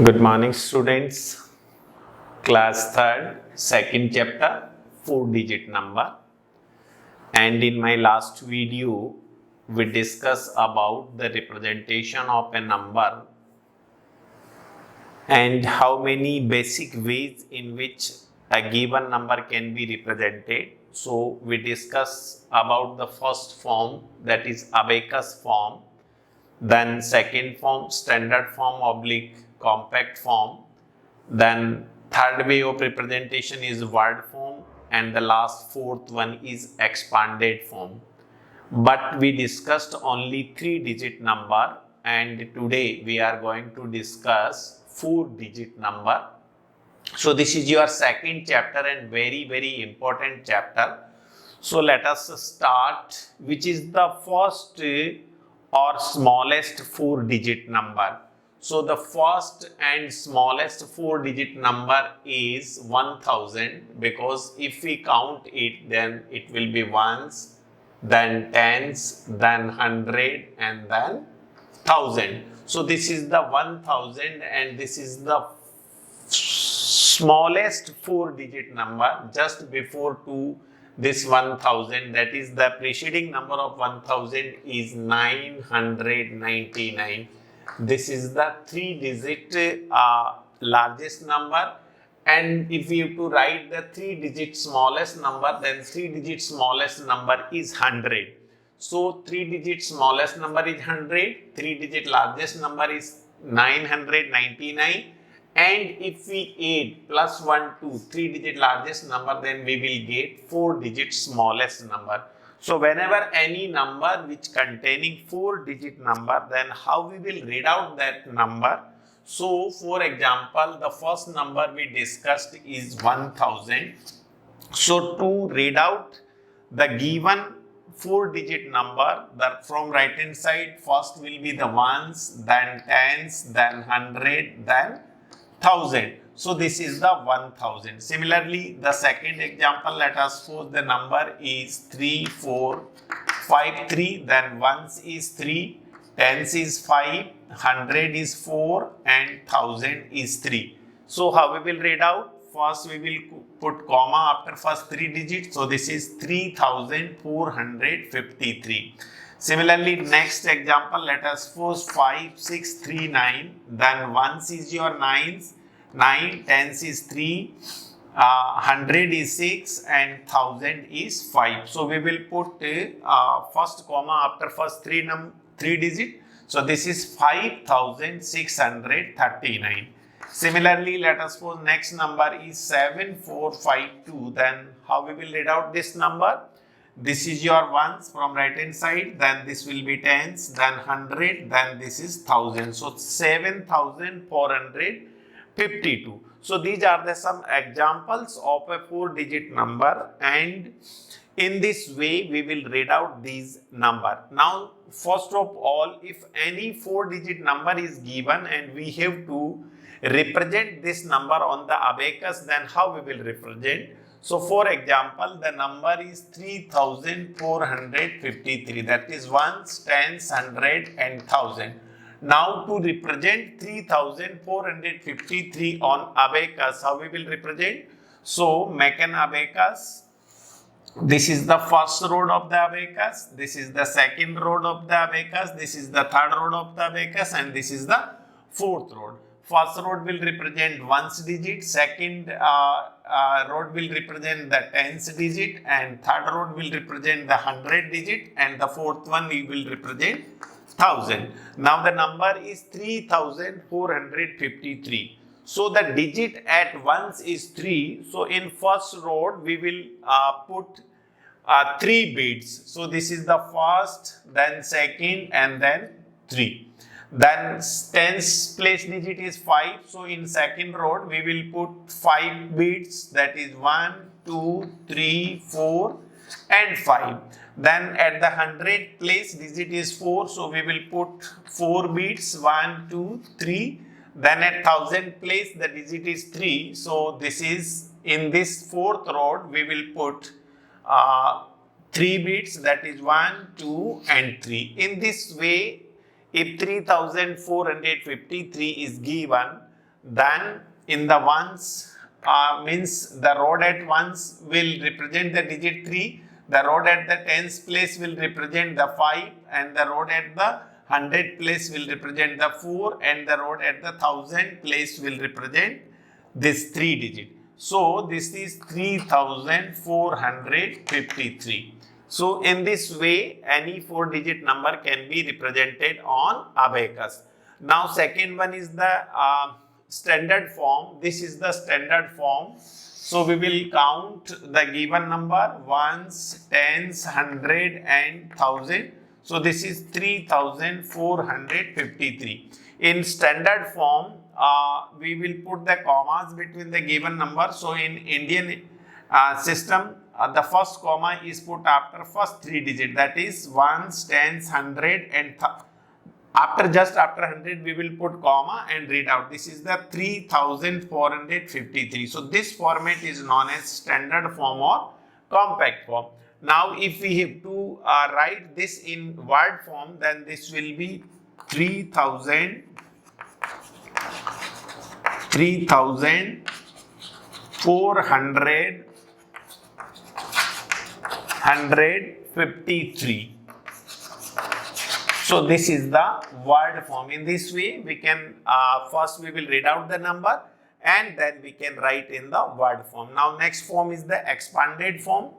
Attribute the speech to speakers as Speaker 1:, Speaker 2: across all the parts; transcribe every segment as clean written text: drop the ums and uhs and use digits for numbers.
Speaker 1: Good morning, students. Class 3rd, second chapter, 4-digit number. And in my last video, we discussed about the representation of a number and how many basic ways in which a given number can be represented. So we discussed about the first form, that is abacus form, then second form, standard form oblique compact form, then third way of representation is word form, and the last fourth one is expanded form. But we discussed only 3-digit number, and today we are going to discuss 4-digit number. So this is your second chapter and very important chapter. So let us start, which is the first or smallest 4-digit number. So the first and smallest 4-digit number is 1000, because if we count it, then it will be ones, then tens, then 100, and then 1000. So this is the 1000, and this is the smallest 4-digit number just before to this 1000, that is the preceding number of 1000 is 999. This is the 3-digit largest number, and if we have to write the 3-digit smallest number, then 3-digit smallest number is 100. So 3-digit smallest number is 100, 3-digit largest number is 999, and if we add plus 1 to 3-digit largest number, then we will get 4-digit smallest number. So whenever any number which containing 4-digit number, then how we will read out that number? So for example, the first number we discussed is 1000. So to read out the given 4-digit number, from right hand side, first will be the ones, then tens, then 100, then 1000. So this is the 1000. Similarly, the second example, let us suppose the number is 3453, then ones is 3, tens is 5, 100 is 4, and 1000 is 3. So how we will read out? First we will put comma after first 3 digits. So this is 3453. Similarly, next example, let us suppose 5639, then ones is your nines, 9, tens is 3, 100 is 6, and 1000 is 5. So we will put first comma after first 3 digit. So this is 5639. Similarly, let us suppose next number is 7452. Then how we will read out this number? This is your ones from right hand side, then this will be tens, then 100, then this is 1000. So 7452. So these are the some examples of a 4-digit number, and in this way we will read out these number. Now first of all, if any 4-digit number is given and we have to represent this number on the abacus, then how we will represent? So for example, the number is 3453, that is ones, tens, 100, and 1000. Now to represent 3453 on abacus, how we will represent? So make an abacus. This is the first row of the abacus, this is the second row of the abacus, this is the third row of the abacus, and this is the fourth row. First row will represent ones digit, second row will represent the tens digit, and third row will represent the 100 digit, and the fourth one we will represent 1000. Now the number is 3453. So the digit at ones is 3. So in first row we will put 3 bits. So this is the first, then second, and then 3. Then tens place digit is 5. So in second row we will put 5 bits, that is 1, 2, 3, 4, and 5. Then at the 100 place digit is 4. So we will put 4 bits, 1, 2, 3. Then at 1000 place the digit is 3. So this is in this fourth row we will put 3 bits, that is 1, 2, and 3. In this way, if 3453 is given, Then in the ones, means the road at ones will represent the digit 3, the road at the tens place will represent the 5, and the road at the 100 place will represent the 4, and the road at the 1000 place will represent this 3 digit. So this is 3453. So in this way, any 4 digit number can be represented on abacus. Now second one is the standard form. This is the standard form. So we will count the given number ones, tens, 100 and 1000. So this is 3453. In standard form, we will put the commas between the given number. So in Indian system, the first comma is put after first 3 digit, that is ones, tens, 100 and after 100 we will put comma and read out. This is the 3453. So this format is known as standard form or compact form. Now if we have to write this in word form, then this will be 3453. So this is the word form. In this way, we can first we will read out the number and then we can write in the word form. Now next form is the expanded form.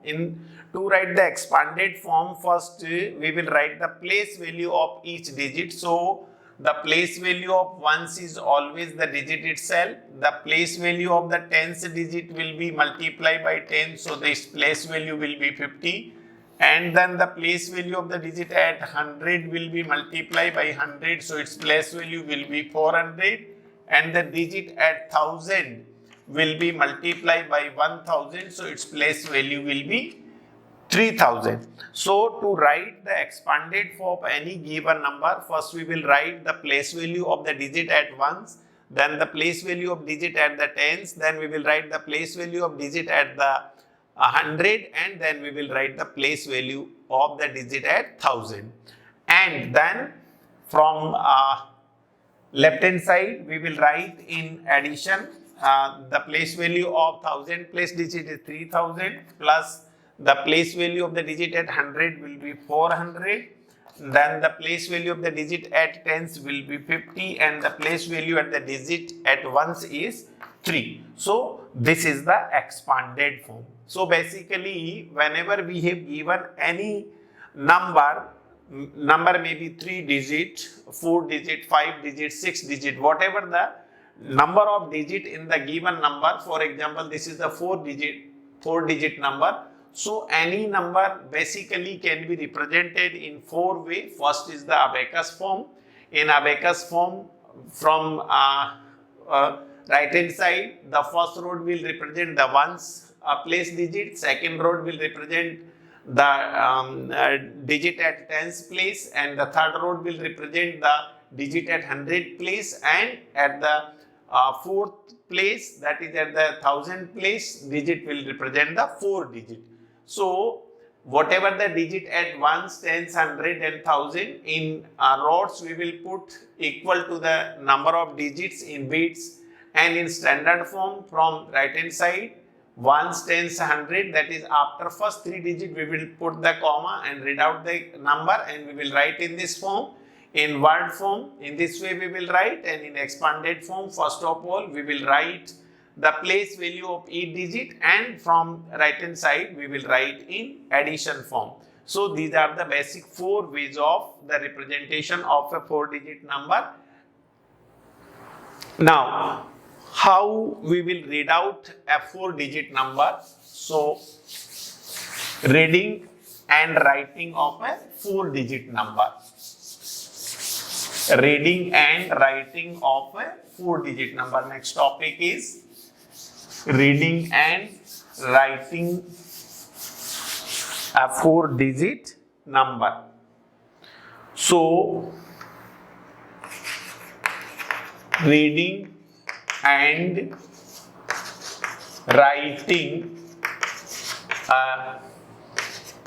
Speaker 1: To write the expanded form, first we will write the place value of each digit. So the place value of ones is always the digit itself. The place value of the tens digit will be multiplied by 10. So this place value will be 50. And then the place value of the digit at 100 will be multiplied by 100. So its place value will be 400. And the digit at 1000 will be multiplied by 1000. So its place value will be 3000. So to write the expanded form of any given number, first we will write the place value of the digit at ones, then the place value of digit at the tens, then we will write the place value of digit at the 100, and then we will write the place value of the digit at 1000. And then from left hand side we will write in addition the place value of 1000 place digit is 3000 plus the place value of the digit at 100 will be 400. Then the place value of the digit at tens will be 50, and the place value at the digit at ones is 3. So this is the expanded form. So basically, whenever we have given any number may be 3 digit, 4 digit, 5 digit, 6 digit, whatever the number of digit in the given number. For example, this is the 4 digit number. So any number basically can be represented in 4 ways. First is the abacus form. In abacus form, from right hand side, the first row will represent the ones place digit, second row will represent the digit at tens place, and the third row will represent the digit at 100 place, and at the fourth place, that is at the 1000 place, digit will represent the 4 digit. So whatever the digit at ones, tens, 100 and 1000 in rows, we will put equal to the number of digits in bits, and in standard form from right hand side, ones, tens, 100, that is after first 3 digit we will put the comma and read out the number, and we will write in this form. In word form, in this way we will write, and in expanded form, first of all we will write the place value of each digit, and from right hand side we will write in addition form. So these are the basic 4 ways of the representation of a 4 digit number. Now how we will read out a 4 digit number? So reading and writing of a 4 digit number. Reading and writing of a 4 digit number. Next topic is reading and writing a 4 digit number. So reading and writing a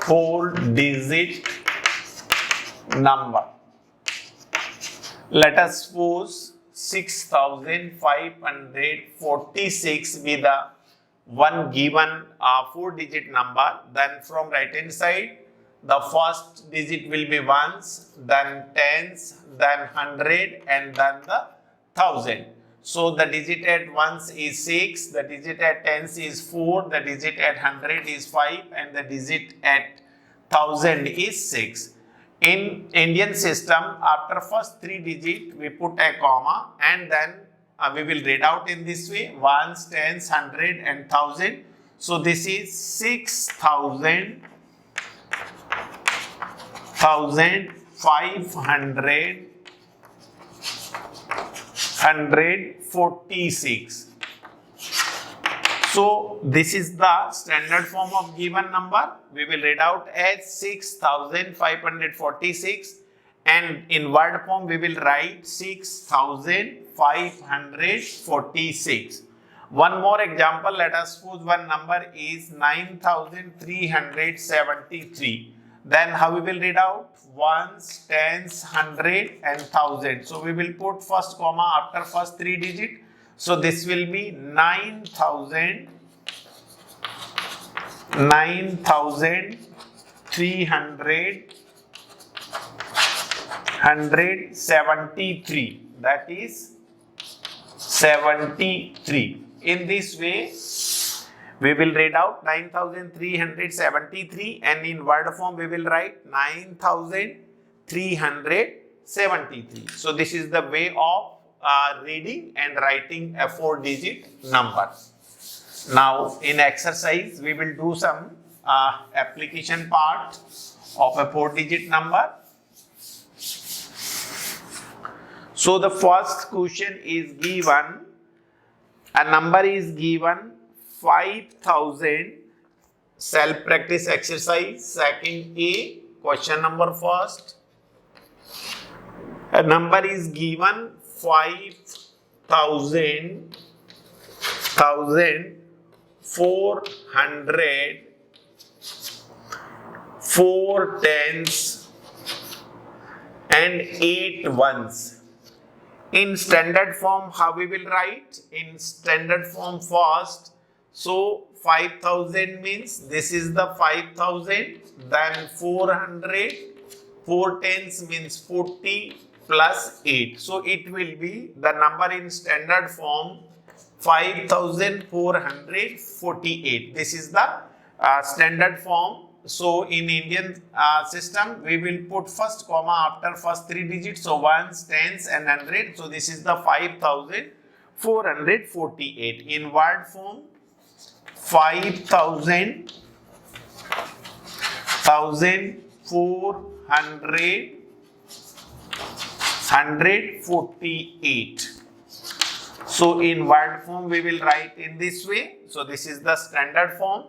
Speaker 1: 4 digit number. Let us suppose 6546 with a one given 4-digit number, then from right hand side the first digit will be ones, then tens, then hundred, and then the thousand. So the digit at ones is 6, the digit at tens is 4, the digit at 100 is 5, and the digit at 1000 is 6. In Indian system, after first 3 digit we put a comma, and then we will read out in this way: ones, tens, 100, and 1000. So this is 6000, 500, 146. So this is the standard form of given number. We will read out as 6546, and in word form we will write 6546. One more example, let us suppose one number is 9373. Then how we will read out? Ones, tens, 100, and 1000. So we will put first comma after first 3 digit. So this will be 9373. That is 73. In this way, we will read out 9373, and in word form we will write 9373. So this is the way of reading and writing a 4-digit number. Now in exercise we will do some application part of a 4-digit number. So the first question is given, a number is given 5000. Self practice exercise second A. Question number first. A number is given 5,400, 4 tens, and 8 ones. In standard form, how we will write? In standard form first, so 5000 means this is the 5000, then 400, 4 tens means 40 plus 8. So it will be the number in standard form 5448. This is the standard form. So in Indian system, we will put first comma after first 3 digits. So ones, tens, and 100. So this is the 5448. In word form, 5000, 1400, 148. So in word form we will write in this way. So this is the standard form.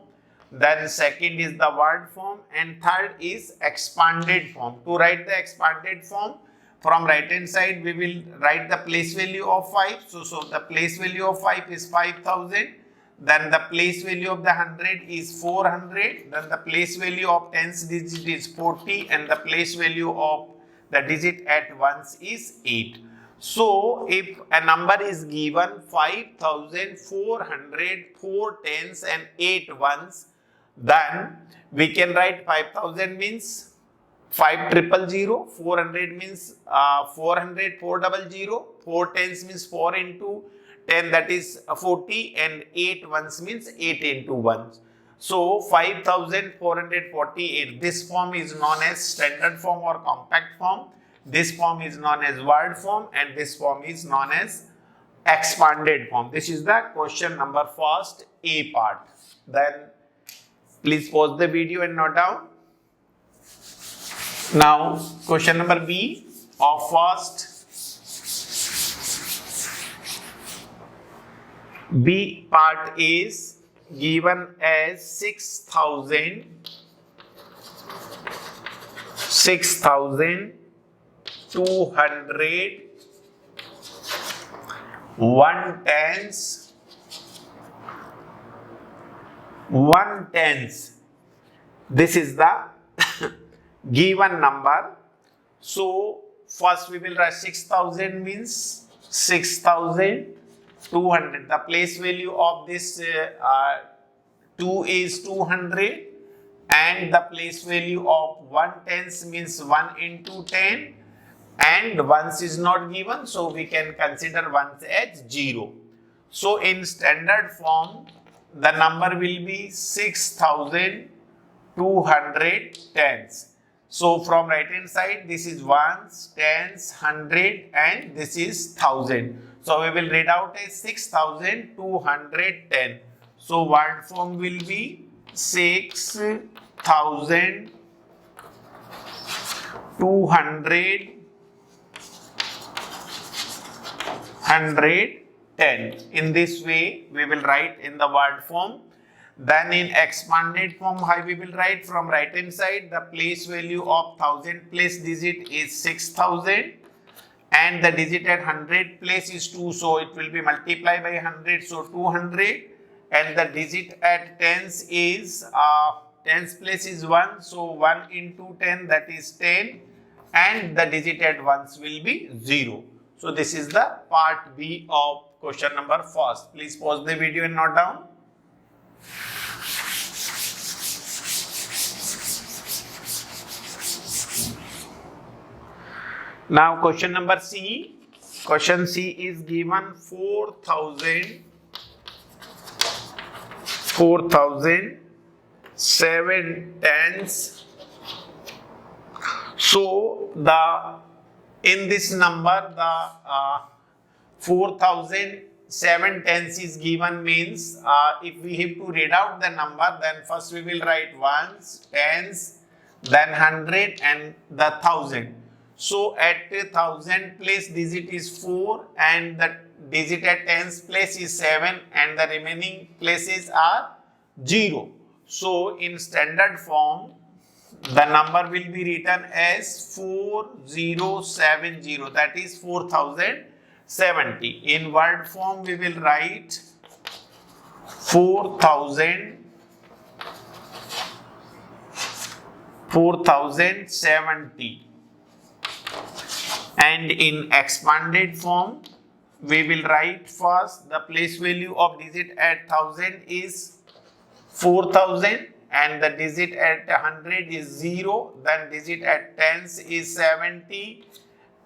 Speaker 1: Then second is the word form, and third is expanded form. To write the expanded form, from right hand side we will write the place value of 5. So the place value of 5 is 5000. Then the place value of the 100 is 400. Then the place value of tens digit is 40, and the place value of the digit at ones is 8. So if a number is given 5400, 4 tens, and 8 ones, then we can write 5000 means 5000, 400 means 400, 400, 4 tens means 4 into 10, that is 40, and 8 ones means 8 into 1. So 5448. This form is known as standard form or compact form. This form is known as word form, and this form is known as expanded form. This is the question number first A part. Then please pause the video and note down. Now question number B of first. B part is given as 6,200, 1 tens, 1 tens. This is the given number. So first we will write 6,000 means 6,200. The place value of this 2 is 200, and the place value of 1/10 means 1 into 10, and ones is not given, so we can consider ones as 0. So in standard form, the number will be 6,200 tens. So from right hand side, this is ones, tens, hundred, and this is thousand. So we will read out as 6,210. So word form will be 6,210. In this way, we will write in the word form. Then in expanded form, how we will write? From right hand side, the place value of 1000 place digit is 6,000, and the digit at 100 place is 2, so it will be multiplied by 100, so 200, and the digit at tens is tens place is 1, so 1 into 10, that is 10, and the digit at ones will be 0. So this is the part B of question number first. Please pause the video and note down. Now question number C. Question C is given 4,007 tens. So in this number, the 4,007 tens is given, means if we have to read out the number, then first we will write ones, tens, then 100, and the 1,000. So at 1,000 place digit is 4, and the digit at tens place is 7, and the remaining places are 0. So in standard form, the number will be written as 4070, that is 4070. In word form, we will write 4070. And in expanded form, we will write first the place value of digit at 1000 is 4000, and the digit at 100 is 0, then digit at tens is 70,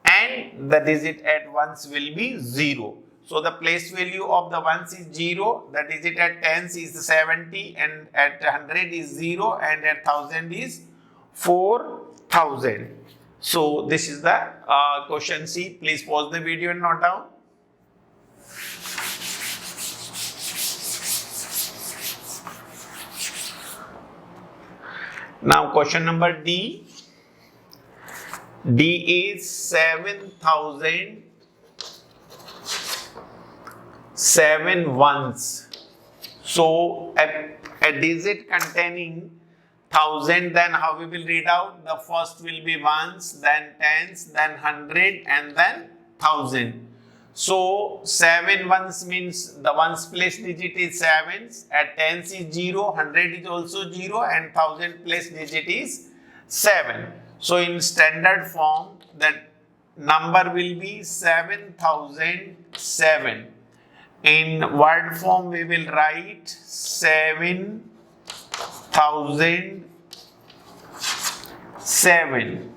Speaker 1: and the digit at ones will be 0. So the place value of the ones is 0, the digit at tens is 70, and at 100 is 0, and at 1000 is 4000. So this is the question C. Please pause the video and note down. Now question number D. D is 7,007 ones. So a digit containing 1000, then how we will read out? The first will be ones, then tens, then 100, and then 1000. So 7 ones means the ones place digit is 7s, at tens is 0, 100 is also 0, and 1000 place digit is 7. So in standard form, that number will be 7,007. In word form, we will write 7,007,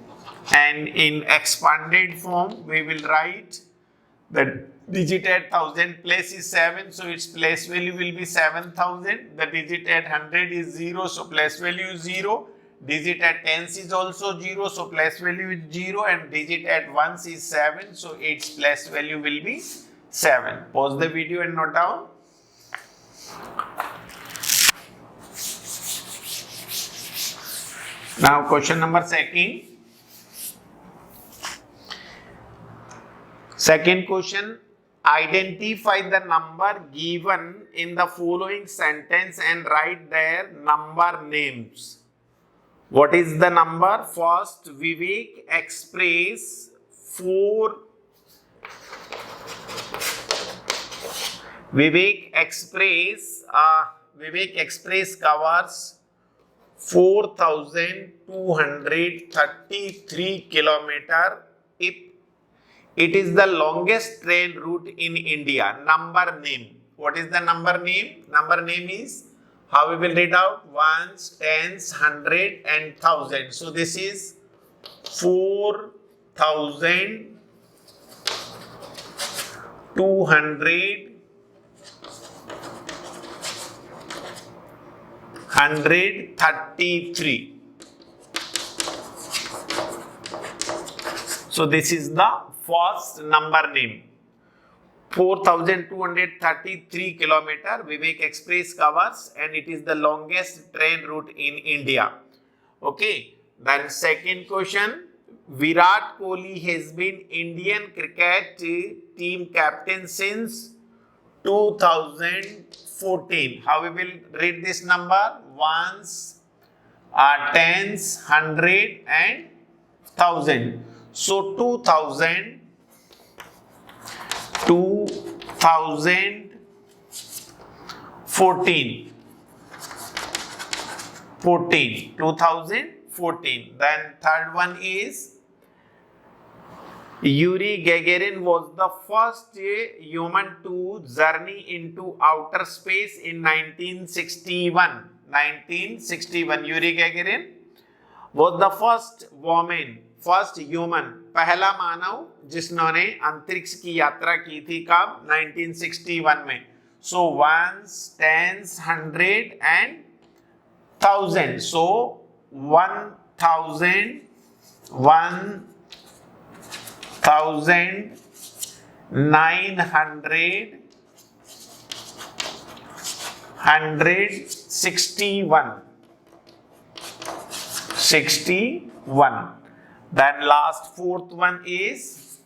Speaker 1: and in expanded form, we will write the digit at 1000 place is 7, so its place value will be 7,000. The digit at 100 is 0, so place value is 0. Digit at tens is also 0, so place value is 0, and digit at ones is 7, so its place value will be 7. Pause the video and note down. Now question number second. Second question, identify the number given in the following sentence and write their number names. What is the number? First, Vivek Express 4. Vivek Express covers 4,233 kilometer It is the longest train route in India. Number name. What is the number name? Number name is, how we will read out? Ones, tens, hundred and thousand. So this is 4,233. So this is the first number name. 4,233 kilometer Vivek Express covers, and it is the longest train route in India. Okay. Then second question. Virat Kohli has been Indian cricket team captain since 2014. How we will read this number? Ones, tens, hundred and thousand. So 2014. 2014. Then third one is, Yuri Gagarin was the first human to journey into outer space in 1961. 1961. Yuri Gagarin was the first woman, first human, पहला मानव जिसने अंतरिक्ष की यात्रा की थी कब? 1961 में. So ones, tens, hundred and thousand. So 1,000, 1,900, 161. Then last fourth one is,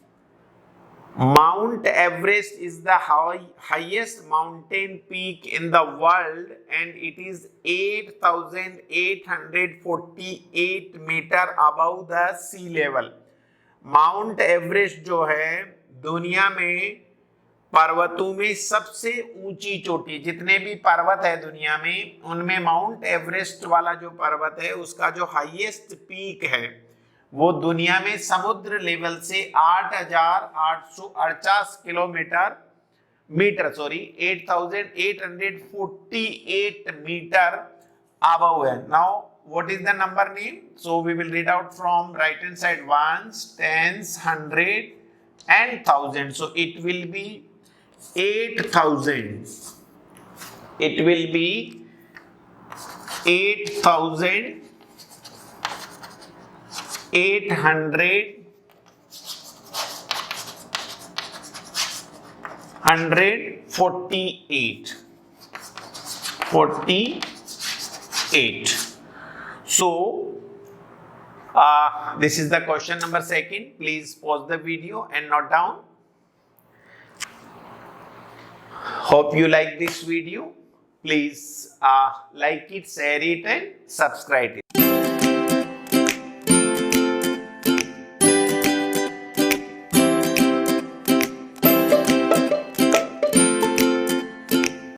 Speaker 1: Mount Everest is the highest mountain peak in the world and it is 8,848 meter above the sea level. Mount Everest जो है दुनिया में पर्वतों में सबसे ऊंची चोटी, जितने भी पर्वत है दुनिया में उनमें माउंट एवरेस्ट वाला जो पर्वत है उसका जो हाईएस्ट पीक है वो दुनिया में समुद्र लेवल से 8,848 8,848 मीटर above है. Now what is the number name? So we will read out from right hand side, ones, tens, hundred and thousand. So it will be 8,000. It will be 8,848. 48. So this is the question number second. Please pause the video and note down. Hope you like this video. Please like it, share it and subscribe it.